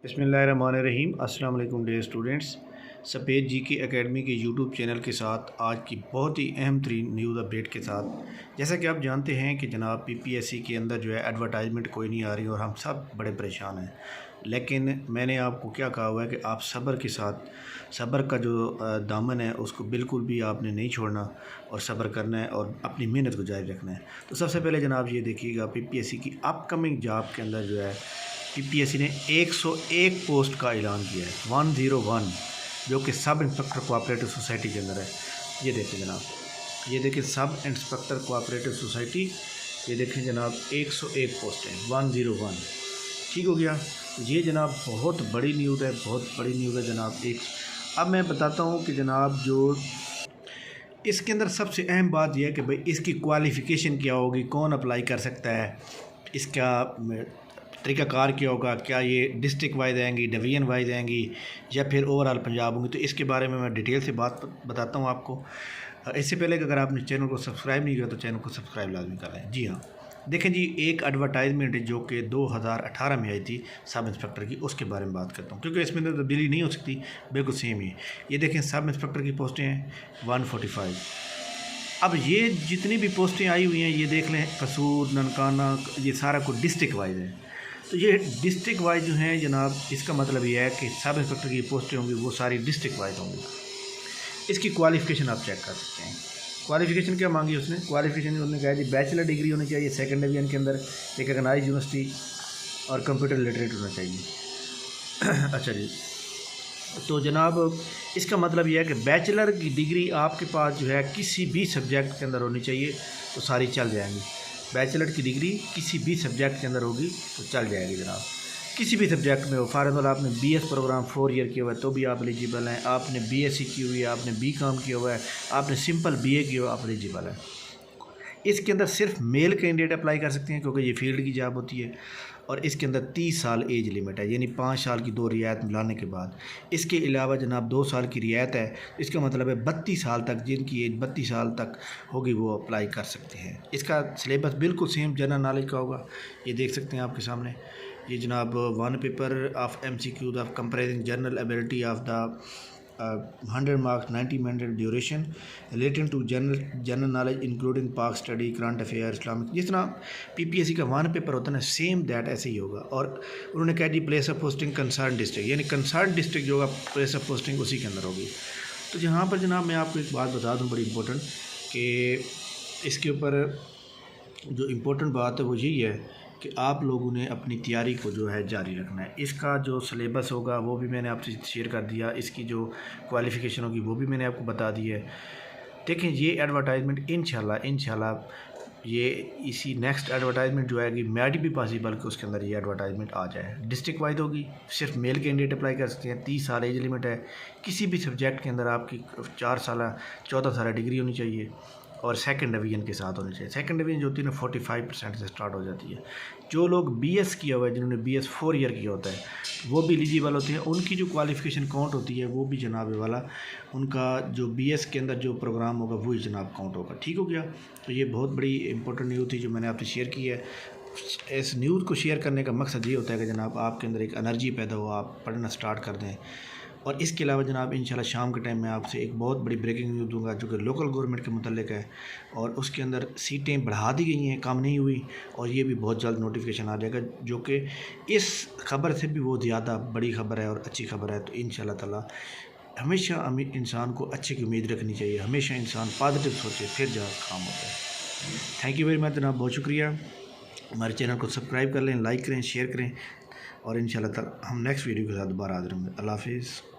बिस्मिल्लाहिर्रहमानिर्रहीम। अस्सलाम वालेकुम डियर स्टूडेंट्स। सफ़ेद जी के एकेडमी के यूट्यूब चैनल के साथ आज की बहुत ही अहम तरीन न्यूज़ अपडेट के साथ, जैसा कि आप जानते हैं कि जनाब पीपीएससी के अंदर जो है एडवर्टाइजमेंट कोई नहीं आ रही और हम सब बड़े परेशान हैं। लेकिन मैंने आपको क्या कहा हुआ है कि आप सब्र के साथ, सब्र का जो दामन है उसको बिल्कुल भी आपने नहीं छोड़ना और सब्र करना है और अपनी मेहनत को जारी रखना है। तो सबसे पहले जनाब ये देखिएगा, पीपीएससी की अपकमिंग जॉब के अंदर जो है पीपीएससी ने 101 पोस्ट का ऐलान किया है, 101, जो कि सब इंस्पेक्टर कोऑपरेटिव सोसाइटी के अंदर है। ये देखें जनाब, ये देखें सब इंस्पेक्टर कोऑपरेटिव सोसाइटी, ये देखें जनाब 101 पोस्ट हैं, 101। ठीक हो गया। ये जनाब बहुत बड़ी न्यूज़ है, बहुत बड़ी न्यूज़ है जनाब। अब मैं बताता हूँ कि जनाब जो इसके अंदर सबसे अहम बात यह है कि भाई इसकी क्वालिफ़िकेशन क्या होगी, कौन अप्लाई कर सकता है, इसका तरीक़ाकार क्या होगा, क्या ये डिस्ट्रिक्ट वाइज आएंगी, डिवीज़न वाइज आएंगी या फिर ओवरऑल पंजाब होंगी। तो इसके बारे में मैं डिटेल से बात बताता हूँ आपको। इससे पहले कि अगर आपने चैनल को सब्सक्राइब नहीं किया तो चैनल को सब्सक्राइब लाजमी करें। जी हाँ, देखें जी, एक एडवर्टाइजमेंट जो कि 2018 में आई थी सब इंस्पेक्टर की, उसके बारे में बात करता हूँ क्योंकि इसमें तो तब्दीली नहीं हो सकती, बिल्कुल सेम ही। ये देखें सब इंस्पेक्टर की पोस्टें हैं 145। अब ये जितनी भी पोस्टें आई हुई हैं ये देख लें, कसूर, ननकाना, ये सारा कुछ डिस्ट्रिक्ट वाइज है। तो ये डिस्ट्रिक्ट वाइज जो हैं जनाब, इसका मतलब ये है कि सब इंस्पेक्टर की पोस्टें होंगी वो सारी डिस्ट्रिक्ट वाइज होंगी। इसकी क्वालिफ़िकेशन आप चेक कर सकते हैं। क्वालिफ़िकेशन क्या मांगी उसने? क्वालिफ़िकेशन उसने कहा जी बैचलर डिग्री होनी चाहिए सेकंड डिवीजन के अंदर, एक रिकॉग्नाइज्ड यूनिवर्सिटी, और कंप्यूटर लिटरेट होना चाहिए। अच्छा जी, तो जनाब इसका मतलब यह है कि बैचलर की डिग्री आपके पास जो है किसी भी सब्जेक्ट के अंदर होनी चाहिए तो सारी चल जाएंगी। बैचलर की डिग्री किसी भी सब्जेक्ट के अंदर होगी तो चल जाएगी जनाब, किसी भी सब्जेक्ट में हो। फॉर एग्जाम्पल आपने बीएस प्रोग्राम 4 ईयर किया हुआ है तो भी आप एलिजिबल हैं, आपने बीएससी की हुई है, आपने बीकॉम किया हुआ है, आपने सिंपल बीए किया हुआ, आप एलिजिबल हैं। इसके अंदर सिर्फ मेल कैंडिडेट अप्लाई कर सकते हैं क्योंकि ये फील्ड की जॉब होती है, और इसके अंदर 30 साल एज लिमिट है, यानी 5 साल की 2 रियायत मिलाने के बाद। इसके अलावा जनाब 2 साल की रियायत है, इसका मतलब है 32 साल तक, जिनकी एज 32 साल तक होगी वो अप्लाई कर सकते हैं। इसका सिलेबस बिल्कुल सेम जनरल नॉलेज का होगा, ये देख सकते हैं आपके सामने। ये जनाब 1 paper of MCQ of comparing general ability of the 100 marks 90 minute duration related to general knowledge including Pak study, current affair, Islamic. जिस तरह पीपीएससी का 1 पेपर होता है ना, सेम दैट ऐसे ही होगा। और उन्होंने कहा जी place of posting concern district, यानी कंसर्न डिस्ट्रिक्ट जो होगा प्लेस ऑफ पोस्टिंग उसी के अंदर होगी। तो यहाँ पर जनाब मैं आपको एक बात बता दूँ बड़ी इंपॉर्टेंट, कि इसके ऊपर जो इम्पोर्टेंट बात है वो यही है कि आप लोगों ने अपनी तैयारी को जो है जारी रखना है। इसका जो सिलेबस होगा वो भी मैंने आपसे शेयर कर दिया, इसकी जो क्वालिफ़िकेशन होगी वो भी मैंने आपको बता दी है। देखें ये एडवर्टाइजमेंट इंशाल्लाह ये इसी नेक्स्ट एडवर्टाइजमेंट जो आएगी मैट भी पॉसिबल कि उसके अंदर ये एडवर्टाइजमेंट आ जाए। डिस्ट्रिक्ट वाइज होगी, सिर्फ मेल कैंडिडेट अप्लाई कर सकते हैं, 30 साल एज लिमिट है, किसी भी सब्जेक्ट के अंदर आपकी 4 साल 14 साल डिग्री होनी चाहिए और सेकंड डिवीज़न के साथ होनी चाहिए। सेकंड डिवीज़न जो होती है ना 45% से स्टार्ट हो जाती है। जो लोग बीएस किया हुआ है, जिन्होंने बीएस 4 ईयर किया होता है, वो भी एलिजिबल होते हैं। उनकी जो क्वालिफ़िकेशन काउंट होती है वो भी जनाब वाला, उनका जो बीएस के अंदर जो प्रोग्राम होगा वही जनाब काउंट होगा। ठीक हो गया। तो ये बहुत बड़ी इंपॉर्टेंट न्यूज़ थी जो मैंने आपसे शेयर की है। इस न्यूज़ को शेयर करने का मकसद ये होता है कि जनाब आपके अंदर एक एनर्जी पैदा हो, आप पढ़ना स्टार्ट कर दें। और इसके अलावा जनाब इंशाल्लाह शाम के टाइम में आपसे एक बहुत बड़ी ब्रेकिंग न्यूज़ दूंगा जो कि लोकल गवर्नमेंट के मुतल्लिक है, और उसके अंदर सीटें बढ़ा दी गई हैं, कम नहीं हुई, और ये भी बहुत जल्द नोटिफिकेशन आ जाएगा जो कि इस खबर से भी बहुत ज़्यादा बड़ी खबर है और अच्छी खबर है। तो इंशाल्लाह ताला हमेशा इंसान को अच्छे की उम्मीद रखनी चाहिए, हमेशा इंसान पॉजिटिव सोचे फिर जहाँ काम होता है। थैंक यू वेरी मच जनाब, बहुत शुक्रिया। हमारे चैनल को सब्सक्राइब कर लें, लाइक करें, शेयर करें, और इंशाल्लाह ताला हम नेक्स्ट वीडियो के साथ दोबारा हाज़िर होंगे। अल्लाह हाफ़िज़।